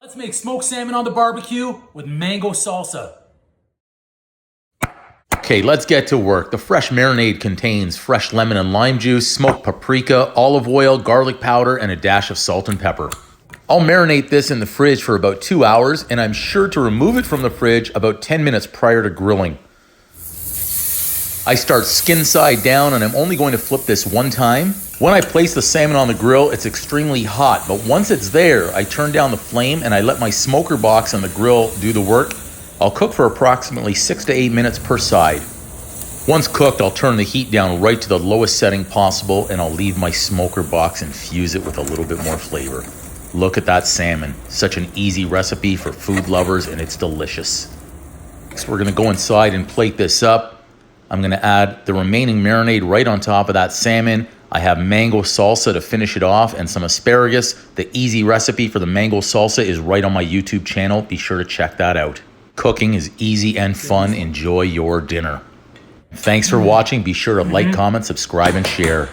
Let's make smoked salmon on the barbecue with mango salsa. Okay, let's get to work. The fresh marinade contains fresh lemon and lime juice, smoked paprika, olive oil, garlic powder, and a dash of salt and pepper. I'll marinate this in the fridge for about 2 hours, and I'm sure to remove it from the fridge about 10 minutes prior to grilling. I start skin side down, and I'm only going to flip this one time. When I place the salmon on the grill, it's extremely hot, but once it's there, I turn down the flame and I let my smoker box on the grill do the work. I'll cook for approximately 6 to 8 minutes per side. Once cooked, I'll turn the heat down right to the lowest setting possible, and I'll leave my smoker box infuse it with a little bit more flavor. Look at that salmon. Such an easy recipe for food lovers, and it's delicious. Next, we're gonna go inside and plate this up. I'm gonna add the remaining marinade right on top of that salmon. I have mango salsa to finish it off and some asparagus. The easy recipe for the mango salsa is right on my YouTube channel. Be sure to check that out. Cooking is easy and fun. Enjoy your dinner. Thanks for watching. Be sure to like, comment, subscribe, and share.